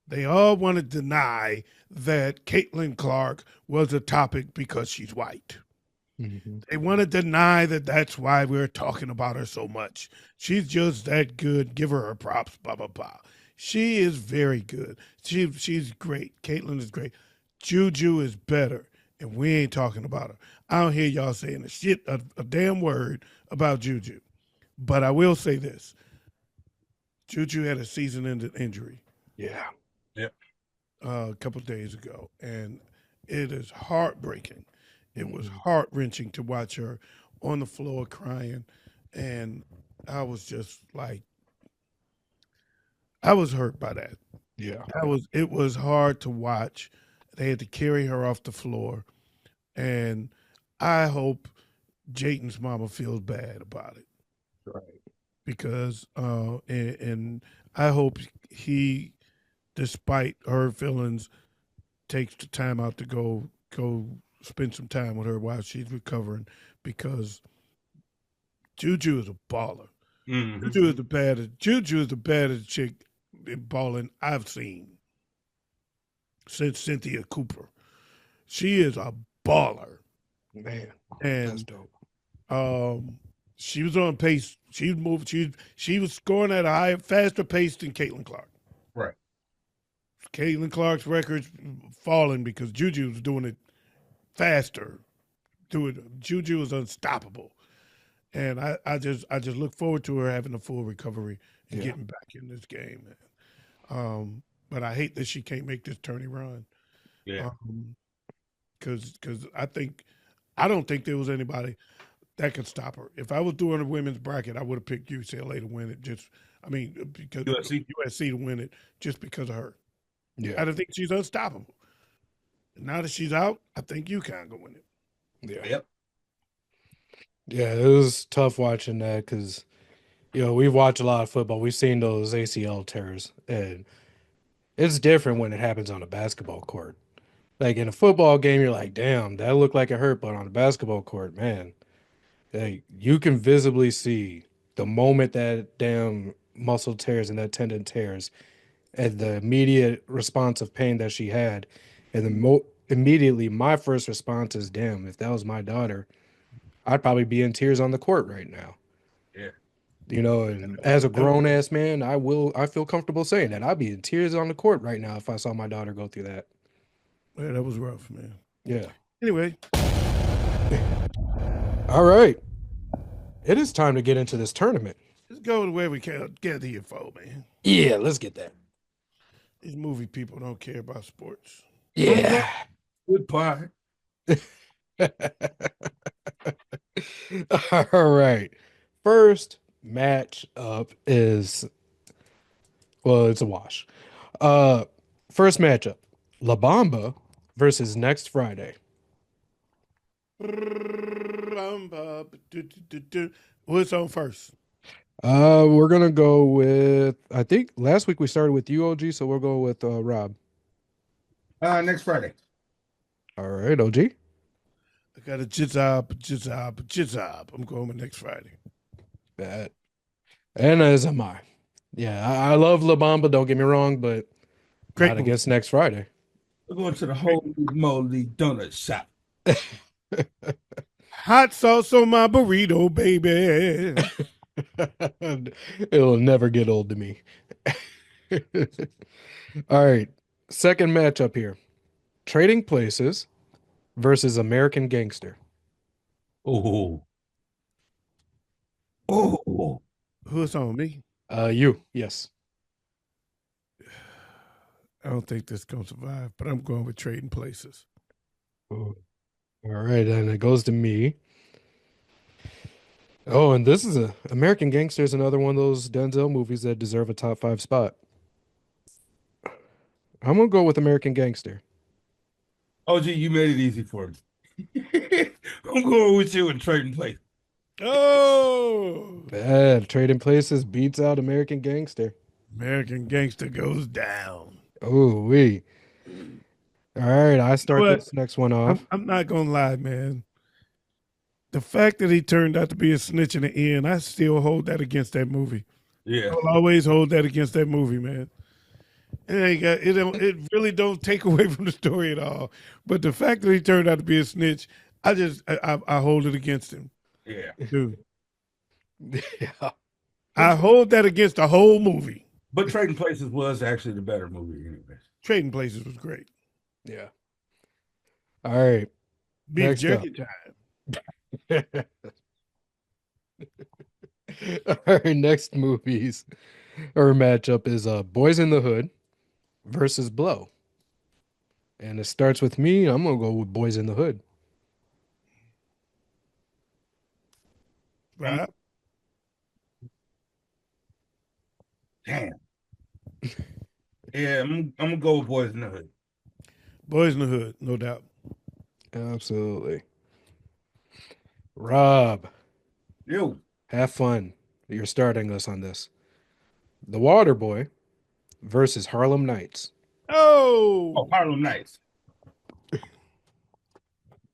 Speaker 2: they all want to deny that Caitlin Clark was a topic because she's white.
Speaker 1: Hmm.
Speaker 2: They want to deny that that's why we're talking about her so much. She's just that good. Give her props, blah, blah, blah. She is very good. She's great. Caitlin is great. Juju is better, and we ain't talking about her. I don't hear y'all saying a damn word about Juju. But I will say this. Juju had a season-ending injury
Speaker 1: Yeah.
Speaker 3: Yep.
Speaker 2: a couple of days ago, and it is heartbreaking. It was
Speaker 1: Mhm.
Speaker 2: heart-wrenching to watch her on the floor crying, and I was just like, I was hurt by that.
Speaker 1: Yeah.
Speaker 2: It was hard to watch. They had to carry her off the floor, and I hope Jayden's mama feels bad about it
Speaker 1: Right.
Speaker 2: because, and I hope he, despite her feelings, takes the time out to go spend some time with her while she's recovering because Juju is a baller.
Speaker 3: Mm-hmm.
Speaker 2: Juju is the baddest chick in balling I've seen since Cynthia Cooper. She is a baller,
Speaker 1: Man, that's
Speaker 2: and
Speaker 1: dope.
Speaker 2: she was on pace. She was moving. She was scoring at a higher, faster pace than Caitlin Clark.
Speaker 3: Right.
Speaker 2: Caitlin Clark's records falling because Juju was doing it faster. Juju is unstoppable, and I just look forward to her having a full recovery and
Speaker 1: Yeah.
Speaker 2: getting back in this game, man. But I hate that she can't make this tourney run.
Speaker 3: Yeah.
Speaker 2: Because I don't think there was anybody that could stop her. If I was doing a women's bracket, I would have picked UCLA to win it. Because
Speaker 3: USC.
Speaker 2: USC to win it just because of her.
Speaker 1: Yeah.
Speaker 2: I don't think she's unstoppable. Now that she's out, I think UConn gonna win it.
Speaker 1: Yeah.
Speaker 3: Yep.
Speaker 1: Yeah. It was tough watching that because, we've watched a lot of football. We've seen those ACL tears, and it's different when it happens on a basketball court. Like in a football game, you're like, damn, that looked like it hurt, but on a basketball court, man, Hey, you can visibly see the moment that damn muscle tears and that tendon tears, and the immediate response of pain that she had, and immediately my first response is, "Damn, if that was my daughter, I'd probably be in tears on the court right now."
Speaker 3: Yeah.
Speaker 1: You know, and as a grown ass man, I feel comfortable saying that I'd be in tears on the court right now if I saw my daughter go through that.
Speaker 2: Yeah, that was rough, man.
Speaker 1: Yeah.
Speaker 2: Anyway,
Speaker 1: All right. It is time to get into this tournament.
Speaker 2: let's go to where we can get the info, man.
Speaker 1: Yeah, let's get that.
Speaker 2: These movie people don't care about sports.
Speaker 1: Yeah.
Speaker 3: Goodbye.
Speaker 1: All right. First match up is, well, it's a wash. Uh First matchup. La Bamba versus Next Friday.
Speaker 2: What's on first?
Speaker 1: We're gonna go with, I think last week we started with you, OG, so we'll go with Rob.
Speaker 3: Next Friday.
Speaker 1: All right, OG.
Speaker 2: I got a jizob. I'm going with next Friday.
Speaker 1: That and as am I. Yeah, I love La Bamba, don't get me wrong, but
Speaker 2: Great
Speaker 1: not
Speaker 2: movie.
Speaker 1: against Next Friday.
Speaker 3: We're going to the Holy Moly Donut Shop.
Speaker 2: Hot sauce on my burrito, baby.
Speaker 1: It'll never get old to me. All right. Second matchup here. Trading Places versus American Gangster.
Speaker 3: Oh, oh,
Speaker 2: Who's on me?
Speaker 1: You, yes.
Speaker 2: I don't think this gonna survive, but I'm going with Trading Places.
Speaker 1: Ooh. All right, and it goes to me. Oh, and this is a American Gangster is another one of those Denzel movies that deserve a top five spot. I'm gonna go with American Gangster.
Speaker 3: oh, gee, you made it easy for me. I'm going with you in Trading Place.
Speaker 2: Oh,
Speaker 1: Bad. Trading Places beats out American Gangster.
Speaker 2: American Gangster goes down.
Speaker 1: Oh, we. All right, I start
Speaker 2: But
Speaker 1: this next one
Speaker 2: I'm,
Speaker 1: off.
Speaker 2: I'm not gonna lie, man. The fact that he turned out to be a snitch in the end, I still hold that against that movie.
Speaker 3: Yeah.
Speaker 2: I'll always hold that against that movie, man. It ain't got it. Don't it really don't take away from the story at all. But the fact that he turned out to be a snitch, I hold it against him,
Speaker 3: Yeah.
Speaker 2: dude.
Speaker 1: Yeah.
Speaker 2: I hold that against the whole movie.
Speaker 3: But Trading Places was actually the better movie, anyways.
Speaker 2: Trading Places was great.
Speaker 1: Yeah. All right.
Speaker 2: Beef
Speaker 1: Next up.
Speaker 2: jerky time.
Speaker 1: All right, next movies or matchup is Boys in the Hood versus Blow. And it starts with me. I'm gonna go with Boys in the Hood.
Speaker 3: I'm,
Speaker 2: Right?
Speaker 3: damn. Yeah, I'm gonna go with Boys in the Hood.
Speaker 2: Boys in the Hood, no doubt.
Speaker 1: Absolutely. Rob,
Speaker 3: Yo.
Speaker 1: have fun. You're starting us on this. The Waterboy versus Harlem Nights.
Speaker 3: Oh,
Speaker 2: Oh,
Speaker 3: Harlem Nights.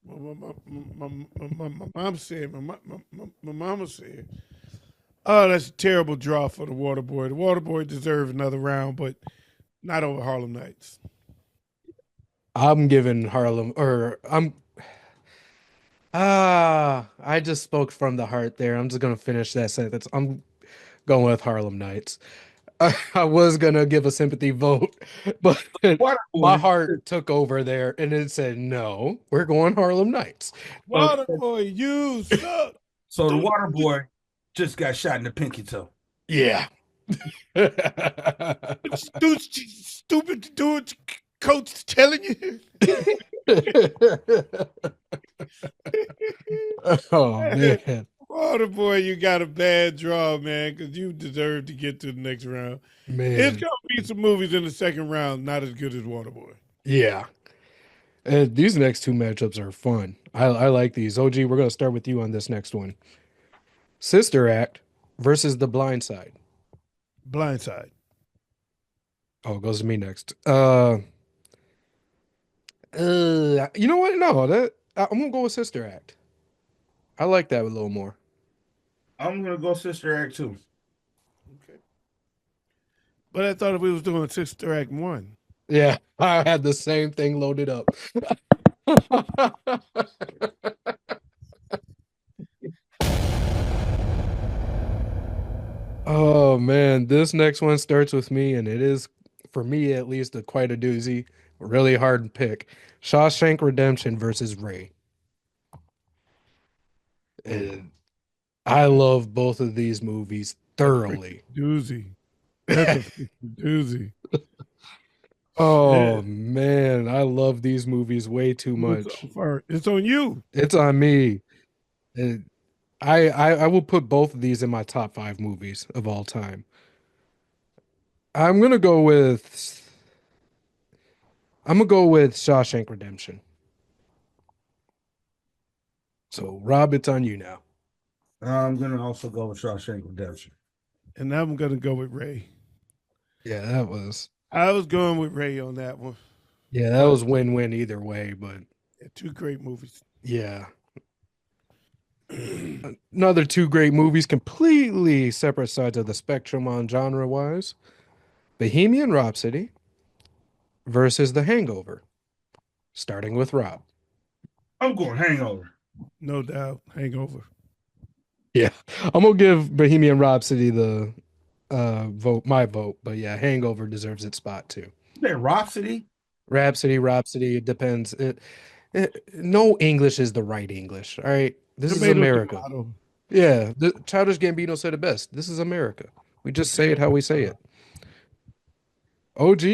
Speaker 2: my mom said, my mama said, oh, that's a terrible draw for the Waterboy. The Waterboy deserves another round, but not over Harlem Nights.
Speaker 1: I'm giving Harlem, or I just spoke from the heart there. I'm just gonna finish that sentence. I'm going with Harlem Nights. I was gonna give a sympathy vote, but my
Speaker 3: Waterboy.
Speaker 1: heart took over there and it said, no, we're going Harlem Nights.
Speaker 3: So,
Speaker 2: Waterboy, you suck.
Speaker 3: so the Waterboy just got shot in the pinky toe.
Speaker 1: Yeah.
Speaker 2: Stupid to do what coach is telling you.
Speaker 1: Oh man,
Speaker 2: Waterboy, you got a bad draw, man, because you deserve to get to the next round. It's
Speaker 1: man,
Speaker 2: gonna be some movies in the second round not as good as Waterboy.
Speaker 1: yeah. And these next two matchups are fun. I like these. OG, we're gonna start with you on this next one. Sister Act versus The Blind Side.
Speaker 2: Blindside.
Speaker 1: Oh, it goes to me next. You know what? No, I'm gonna go with Sister Act. I like that a little more.
Speaker 3: I'm gonna go Sister Act 2.
Speaker 2: Okay. But I thought we was doing Sister Act 1.
Speaker 1: Yeah, I had the same thing loaded up. Oh man, this next one starts with me, and it is, for me at least, quite a doozy. Really hard pick. Shawshank Redemption versus Ray. And I love both of these movies
Speaker 2: A freaking
Speaker 1: thoroughly.
Speaker 2: doozy. That's a freaking doozy.
Speaker 1: Oh
Speaker 2: Yeah.
Speaker 1: man, I love these movies way too
Speaker 2: What's
Speaker 1: much.
Speaker 2: on fire? It's on you.
Speaker 1: It's on me. And I will put both of these in my top five movies of all time. I'm gonna go with Shawshank Redemption. So Rob, it's on you now.
Speaker 3: I'm gonna also go with Shawshank Redemption.
Speaker 2: And I'm gonna go with Ray.
Speaker 1: Yeah, that was
Speaker 2: I was going with Ray on that one.
Speaker 1: yeah, that
Speaker 2: But
Speaker 1: was win-win either way, but
Speaker 2: yeah, two great movies.
Speaker 1: yeah. Another two great movies, completely separate sides of the spectrum on genre-wise. Bohemian Rhapsody versus The Hangover, starting with Rob.
Speaker 3: I'm going Hangover.
Speaker 2: No doubt. Hangover.
Speaker 1: Yeah, I'm gonna give Bohemian Rhapsody the my vote, but yeah, Hangover deserves its spot too.
Speaker 3: That Rhapsody.
Speaker 1: Rhapsody, it depends. No English is the right English. All right, this is
Speaker 2: Tomato,
Speaker 1: America.
Speaker 2: tomato.
Speaker 1: Yeah, the Childish Gambino said it best. This is America. We just say it how we say it. OG,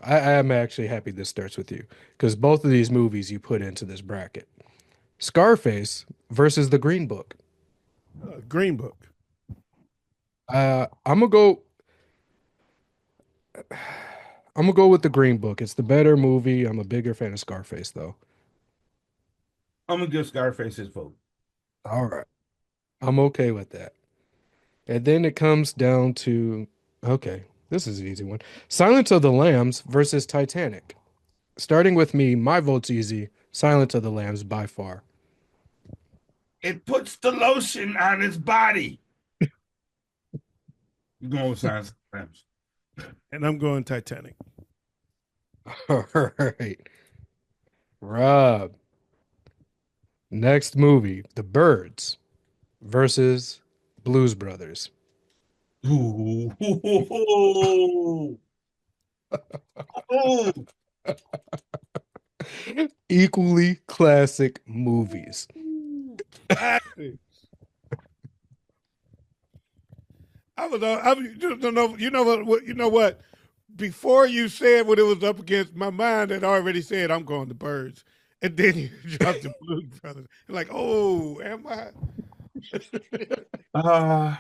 Speaker 1: I am actually happy this starts with you because both of these movies you put into this bracket. Scarface versus The Green Book.
Speaker 2: Green Book.
Speaker 1: I'm gonna go. I'm gonna go with The Green Book. It's the better movie. I'm a bigger fan of Scarface though.
Speaker 3: I'm gonna give Scarface his vote.
Speaker 1: All right, I'm okay with that. And then it comes down to okay, this is an easy one. Silence of the Lambs versus Titanic. Starting with me, my vote's easy. Silence of the Lambs by far.
Speaker 3: It puts the lotion on his body. You going with Silence of the Lambs?
Speaker 2: And I'm going Titanic.
Speaker 1: All right. Rob. Next movie, The Birds versus Blues Brothers.
Speaker 3: Ooh. Ooh. Ooh.
Speaker 1: Equally classic movies.
Speaker 2: Classic. I was on. You know. You know what? You know what? Before you said what it was up against, my mind had already said I'm going to Birds, and then you dropped the Blues Brothers. Like, oh, am I?
Speaker 3: Uh,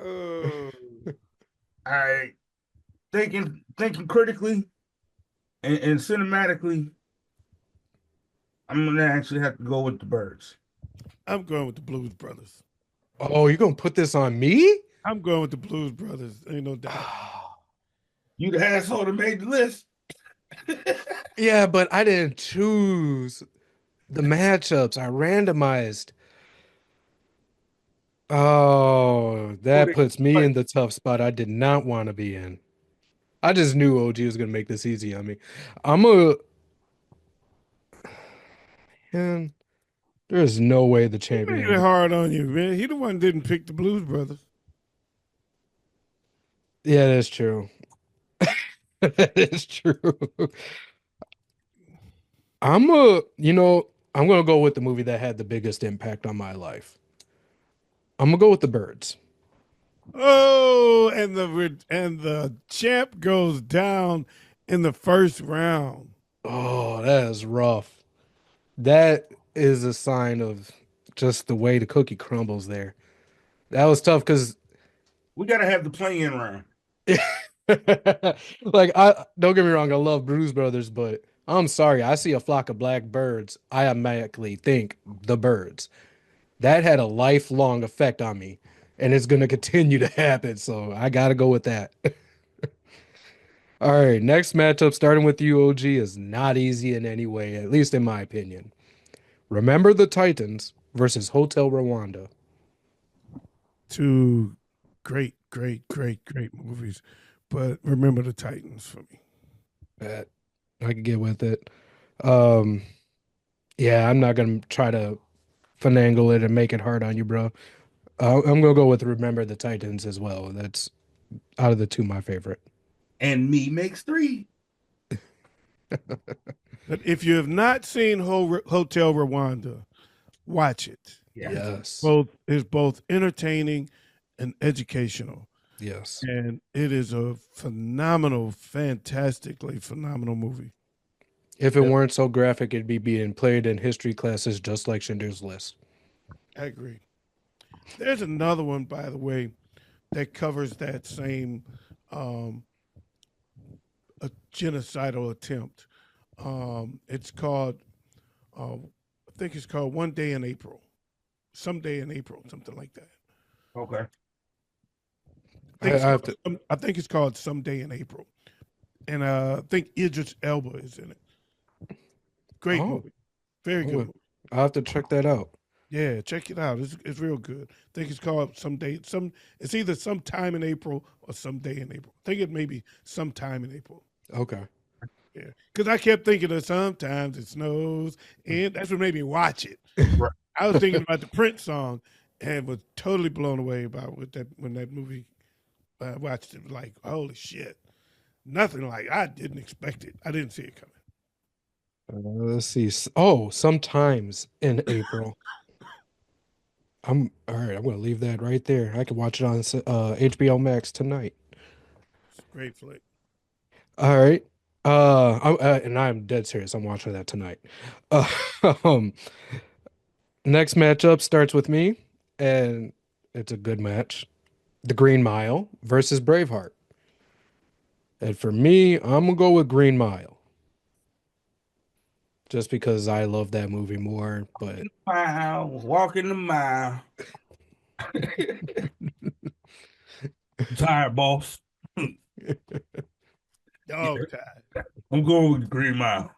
Speaker 2: Oh,
Speaker 3: I thinking critically and cinematically, I'm gonna actually have to go with the Birds.
Speaker 2: I'm going with the Blues Brothers.
Speaker 1: Oh, you're gonna put this on me?
Speaker 2: I'm going with the Blues Brothers. Ain't no doubt.
Speaker 3: You the asshole that made the list.
Speaker 1: Yeah, but I didn't choose the matchups. I randomized. Oh, that puts me in the tough spot I did not want to be in. I just knew OG was gonna make this easy on me. I'm a man, there's no way the
Speaker 2: He made it
Speaker 1: champion.
Speaker 2: hard on you, man. He the one that didn't pick the Blues Brothers.
Speaker 1: Yeah, that's true. That is true. I'm gonna go with the movie that had the biggest impact on my life. I'm gonna go with The Birds.
Speaker 2: Oh, and the champ goes down in the first round.
Speaker 1: Oh, that is rough. That is a sign of just the way the cookie crumbles there. That was tough because
Speaker 3: We gotta have the play-in round.
Speaker 1: like I don't get me wrong, I love Blues Brothers, but I'm sorry, I see a flock of black birds, I automatically think The Birds. That had a lifelong effect on me, and it's gonna continue to happen. So I gotta go with that. All right, next matchup, starting with you, OG, is not easy in any way, at least in my opinion. Remember the Titans versus Hotel Rwanda.
Speaker 2: Two great, great, great, great movies. But remember the Titans for me.
Speaker 1: Uh, I could get with it. Um, yeah, I'm not gonna try to finagle it and make it hard on you, bro. I'm gonna go with Remember the Titans as well. That's out of the two my favorite.
Speaker 3: And me makes three.
Speaker 2: But if you have not seen Hotel Rwanda, watch it.
Speaker 3: Yeah.
Speaker 1: Yes.
Speaker 2: It's both entertaining and educational.
Speaker 1: Yes.
Speaker 2: And it is a phenomenal, fantastically phenomenal movie.
Speaker 1: If it
Speaker 3: Yep.
Speaker 1: weren't so graphic, it'd be being played in history classes just like Schindler's List.
Speaker 2: I agree. There's another one, by the way, that covers that same a genocidal attempt. It's called, I think it's called One Day in April, Someday in April, something like that.
Speaker 3: Okay.
Speaker 1: I have to.
Speaker 2: I think it's called Someday in April, and I think Idris Elba is in it. Great
Speaker 1: Oh,
Speaker 2: movie, very good movie.
Speaker 1: I have to check that out.
Speaker 2: Yeah, check it out. It's real good. I think it's called Someday. It's either Sometime in April or Someday in April. I think it may be Sometime in April.
Speaker 1: Okay.
Speaker 2: Yeah, because I kept thinking of Sometimes It Snows, and that's what made me watch it.
Speaker 3: Right.
Speaker 2: I was thinking about the Prince song, and was totally blown away about when that movie. I watched it like holy shit, nothing like I didn't expect it. I didn't see it coming.
Speaker 1: Let's see. Oh, sometimes in April. I'm all right. I'm gonna leave that right there. I can watch it on HBO Max tonight.
Speaker 2: It's a great flick.
Speaker 1: All right. And I'm dead serious. I'm watching that tonight. Uh, um, next matchup starts with me, and it's a good match. The Green Mile versus Braveheart. And for me, I'm gonna go with Green Mile just because I love that movie more. But
Speaker 3: Mile, walking the mile. Tired, boss.
Speaker 2: Dog time.
Speaker 3: I'm going with the Green Mile.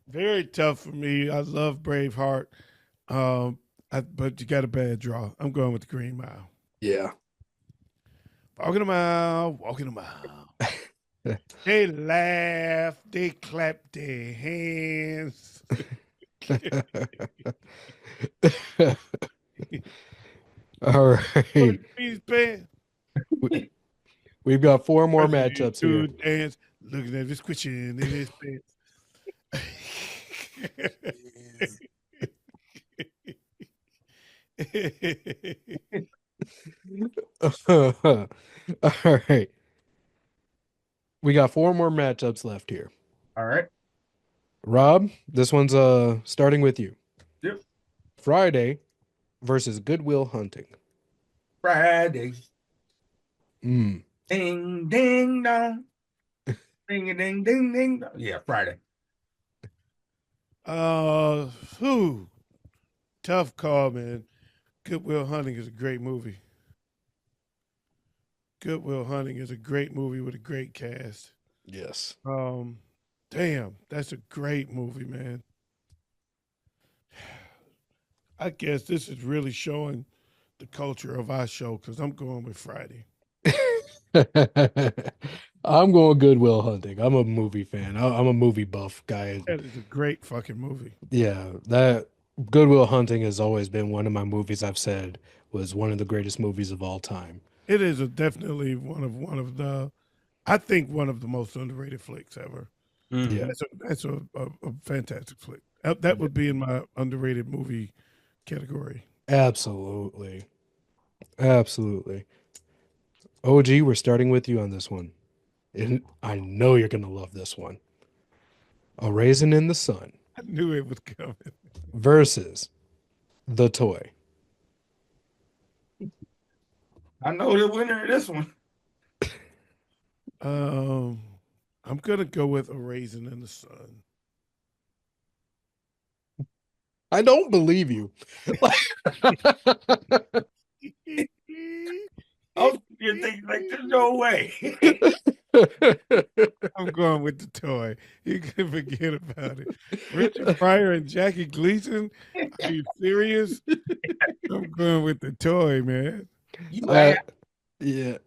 Speaker 2: Very tough for me. I love Braveheart, but you got a bad draw. I'm going with the Green Mile.
Speaker 1: yeah.
Speaker 2: Walking a mile, walking a mile. They laugh, they clap their hands.
Speaker 1: All right.
Speaker 2: Peace band.
Speaker 1: We- We've got four more
Speaker 2: Ready
Speaker 1: matchups here.
Speaker 2: to dance, looking at this question in his pants.
Speaker 1: All right. We got four more matchups left here.
Speaker 3: All right.
Speaker 1: Rob, this one's starting with you.
Speaker 3: Yep.
Speaker 1: Friday versus Goodwill Hunting.
Speaker 3: Friday.
Speaker 1: Mm.
Speaker 3: Ding, ding, dong. Ding, ding, ding, ding. Dong. Yeah, Friday.
Speaker 2: Whew. Tough call, man. Goodwill Hunting is a great movie. Goodwill Hunting is a great movie with a great cast.
Speaker 1: Yes.
Speaker 2: Damn, that's a great movie, man. I guess this is really showing the culture of our show because I'm going with Friday.
Speaker 1: I'm going Goodwill Hunting. I'm a movie fan. I'm a movie buff guy.
Speaker 2: That is a great fucking movie.
Speaker 1: Yeah, that Goodwill Hunting has always been one of my movies I've said was one of the greatest movies of all time.
Speaker 2: It is definitely I think one of the most underrated flicks ever.
Speaker 3: Mhm.
Speaker 1: Yeah.
Speaker 2: That's a fantastic flick. That would be in my underrated movie category.
Speaker 1: Absolutely. Absolutely. OG, we're starting with you on this one. And I know you're going to love this one. A Raisin in the Sun
Speaker 2: I knew it was coming.
Speaker 1: versus The Toy.
Speaker 3: I know the winner of this one.
Speaker 2: I'm gonna go with A Raisin in the Sun.
Speaker 1: I don't believe you.
Speaker 3: Oh, you're thinking like there's no way.
Speaker 2: I'm going with the toy. You can forget about it. Richard Pryor and Jackie Gleason. Are you serious? I'm going with the toy, man.
Speaker 3: You
Speaker 1: I
Speaker 3: ass.
Speaker 1: yeah.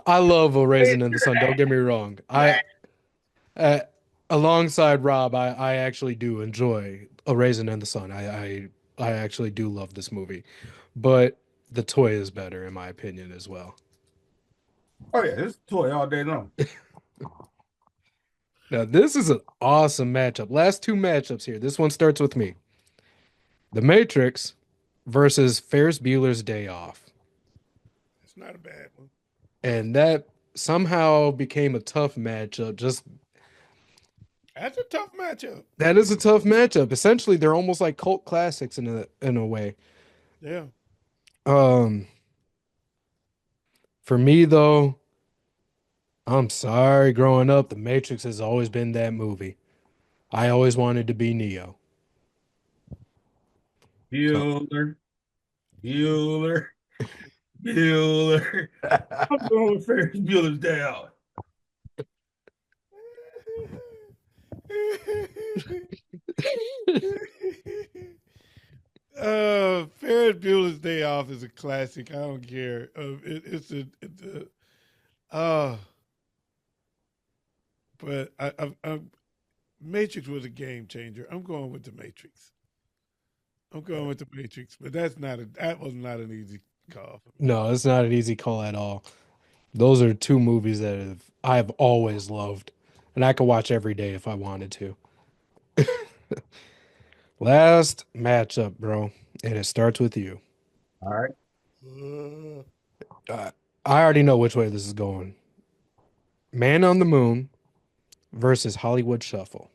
Speaker 1: I love A Raisin in the Sun. Don't get me wrong. Uh, alongside Rob, I actually do enjoy A Raisin in the Sun. I actually do love this movie, but the toy is better in my opinion as well.
Speaker 3: Oh yeah, it's a toy all day long.
Speaker 1: Now this is an awesome matchup. Last two matchups here. This one starts with me. The Matrix versus Ferris Bueller's Day Off.
Speaker 2: It's not a bad one.
Speaker 1: And that somehow became a tough matchup. Just
Speaker 2: That's a tough matchup.
Speaker 1: that is a tough matchup. Essentially, they're almost like cult classics in a way.
Speaker 2: Yeah.
Speaker 1: Um, for me though, I'm sorry. Growing up, The Matrix has always been that movie. I always wanted to be Neo. So
Speaker 3: Bueller, Bueller, Bueller. I'm going with Ferris Bueller's Day Out.
Speaker 2: Ferris Bueller's Day Off is a classic. I don't care. Uh, but Matrix was a game changer. I'm going with the Matrix. I'm going with the Matrix, but that was not an easy call for me.
Speaker 1: no, it's not an easy call at all. Those are two movies that I've always loved, and I could watch every day if I wanted to. Last matchup, bro, and it starts with you.
Speaker 3: All right.
Speaker 2: Uh,
Speaker 1: Uh, I already know which way this is going. Man on the Moon versus Hollywood Shuffle.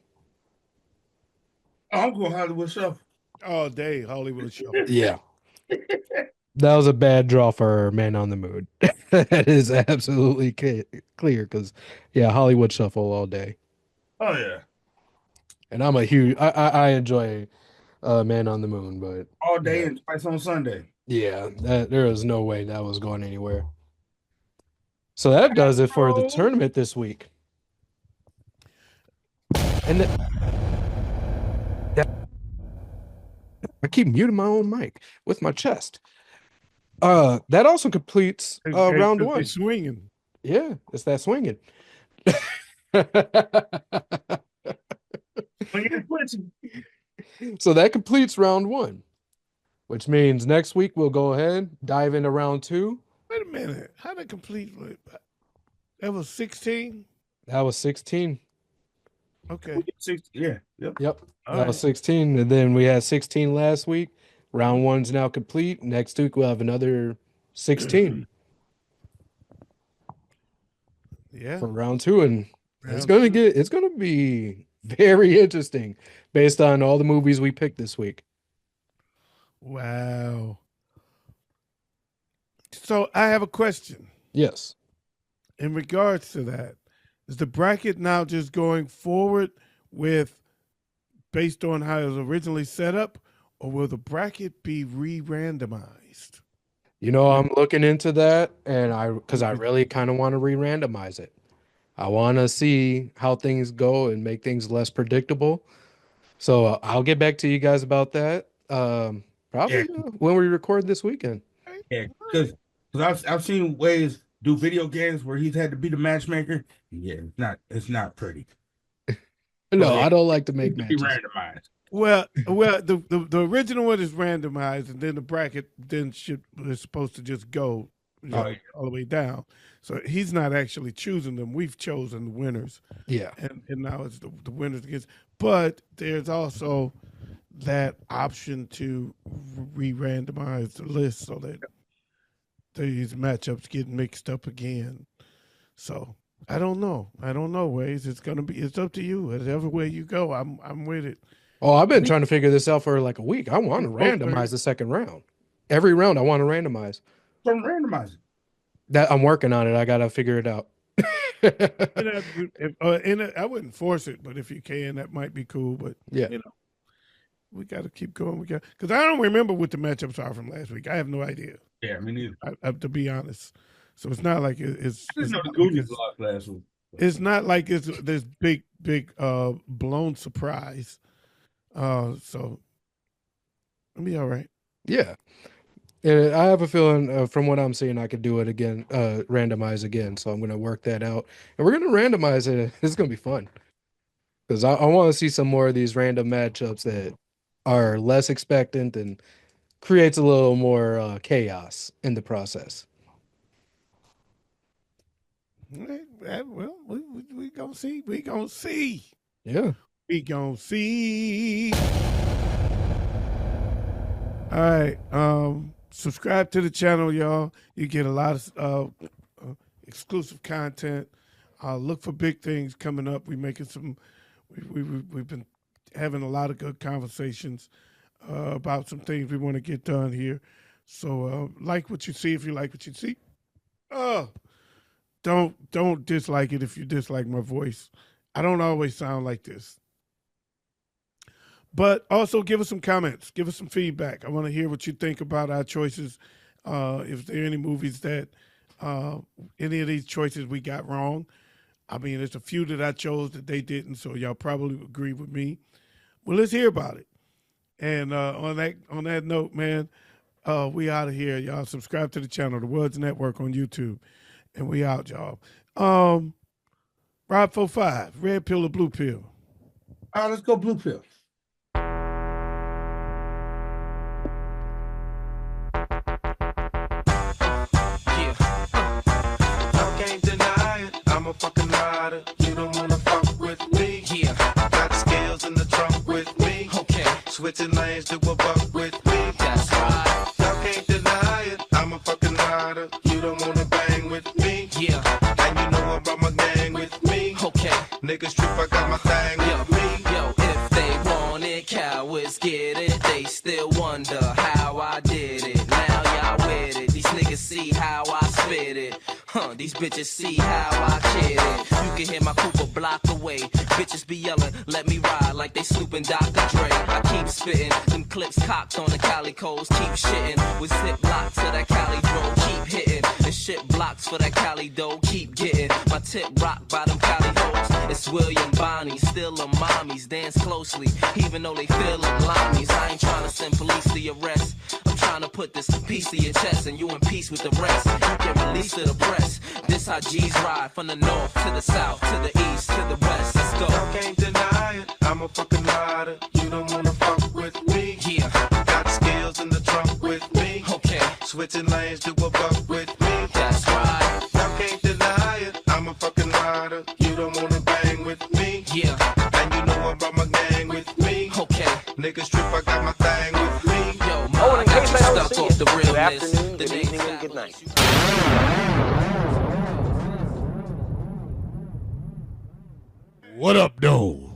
Speaker 3: Oh, I'm going Hollywood Shuffle.
Speaker 2: all day Hollywood Shuffle.
Speaker 1: Yeah, that was a bad draw for Man on the Moon. That is absolutely clear because, yeah, Hollywood Shuffle all day.
Speaker 3: Oh yeah,
Speaker 1: And I'm a huge, I enjoy Man on the Moon, but
Speaker 3: all day
Speaker 1: yeah,
Speaker 3: and twice on Sunday.
Speaker 1: yeah, there was no way that was going anywhere. So that does it for the
Speaker 3: Oh,
Speaker 1: tournament this week. And I keep muting my own mic with my chest. That also completes round
Speaker 2: They
Speaker 1: one.
Speaker 2: swinging.
Speaker 1: Yeah, it's that swinging.
Speaker 3: when you're switching.
Speaker 1: So that completes round one, which means next week we'll go ahead, dive into round two.
Speaker 2: Wait a minute. How did complete? That was 16.
Speaker 1: That was 16.
Speaker 2: Okay.
Speaker 3: Yeah, yep.
Speaker 1: Yep.
Speaker 2: All
Speaker 1: That was
Speaker 2: right.
Speaker 1: 16. And then we had 16 last week. Round one's now complete. Next week we'll have another 16
Speaker 2: Yeah.
Speaker 1: for round two. And
Speaker 2: Round
Speaker 1: it's gonna be very interesting based on all the movies we picked this week.
Speaker 2: Wow. So I have a question
Speaker 1: Yes.
Speaker 2: in regards to that. Is the bracket now just going forward with based on how it was originally set up, or will the bracket be re-randomized?
Speaker 1: You know, I'm looking into that and because I really kind of want to re-randomize it. I want to see how things go and make things less predictable. So I'll get back to you guys about that.
Speaker 3: Yeah,
Speaker 1: Probably when we record this weekend.
Speaker 3: yeah. Because I've seen Ways do video games where he's had to be the matchmaker. Yeah, it's not pretty. So
Speaker 1: No,
Speaker 3: yeah,
Speaker 1: I don't like to
Speaker 3: it
Speaker 1: make
Speaker 3: needs to be
Speaker 1: matches.
Speaker 3: randomized.
Speaker 2: Well, the original one is randomized, and then the bracket is supposed to just go
Speaker 3: Oh yeah.
Speaker 2: all the way down. So he's not actually choosing them. We've chosen the winners,
Speaker 1: Yeah.
Speaker 2: and now it's the winners against. But there's also that option to re-randomize the list so that these matchups get mixed up again. So I don't know. Ways. It's up to you. Whatever way you go, I'm with it.
Speaker 1: Oh, I've been trying to figure this out for like a week. I want to
Speaker 2: Both ways.
Speaker 1: randomize the second round. Every round I want to randomize.
Speaker 3: Don't randomize it.
Speaker 1: That I'm working on it. I gotta figure it out.
Speaker 2: I wouldn't force it, but if you can, that might be cool. But
Speaker 1: Yeah.
Speaker 2: we got to keep going. Because I don't remember what the matchups are from last week. I have no idea.
Speaker 3: Yeah, me neither.
Speaker 2: I have to be honest. So it's not like
Speaker 3: I didn't know the
Speaker 2: not like
Speaker 3: Goonies lost last week.
Speaker 2: it's not like it's this big blown surprise. So it'll be all right.
Speaker 1: Yeah. And I have a feeling from what I'm seeing, I could do it again, randomize again. So I'm going to work that out. And we're going to randomize it. It's going to be fun. Because I want to see some more of these random matchups that are less expectant and creates a little more chaos in the process.
Speaker 2: Well, we gonna see. We gonna see.
Speaker 1: Yeah.
Speaker 2: We gonna see. All right. Subscribe to the channel, y'all. You get a lot of exclusive content. Look for big things coming up. We making some. We've been having a lot of good conversations about some things we want to get done here. So like what you see if you like what you see. Don't dislike it if you dislike my voice. I don't always sound like this. But also give us some comments. Give us some feedback. I want to hear what you think about our choices. If there are any movies that any of these choices we got wrong. I mean, there's a few that I chose that they didn't, so y'all probably agree with me. Well, let's hear about it. And on that note, man, we out of here, y'all. Subscribe to the channel, the WUDS Network on YouTube. And we out, y'all. Rob 45, red pill or blue pill?
Speaker 3: All right, let's go blue pill.
Speaker 4: Fucking rider, you don't wanna fuck with me. Yeah, got skills in the trunk with me. Okay, switching lanes to a buck with me. That's right. Y'all can't deny it. I'm a fucking rider. You don't wanna bang with me. Yeah, and you know about my gang with me. Okay, niggas trip, I got my thing with me. Yo, if they want it, cowards get it. They still wonder how I did it. Now y'all with it. These niggas see how I spit it. These bitches see how I kid it. You can hear my coupe a block away. Bitches be yelling, let me ride like they snooping Dr. Dre. I keep spitting, them clips cocked on the calicos. Keep shitting with zip blocks to that Cali bro. Keep hitting and shit blocks for that Cali dough. Keep getting my tip rocked by them Cali hoes. It's William Bonnie, still a mommies. Dance closely, even though they feelin' limeys. I ain't trying to send police to your arrest. I'm trying to put this piece to your chest and you in peace with the rest. You get released to the press. This how G's ride from the north to the south, to the east, to the west. Let's go. I can't deny it. I'm a fucking rider. You don't wanna fuck with me. Yeah. Got skills in the trunk with me. Okay. Switching lanes to a buck with me. That's right. I can't deny it. I'm a fucking rider. You don't wanna bang with me. Yeah. And you know about my gang with me. Okay. Niggas trip, I got my thing with me. Yo,
Speaker 5: Oh, and in case I don't see you,
Speaker 4: good
Speaker 5: good afternoon, good evening, and good night.
Speaker 2: What up, though?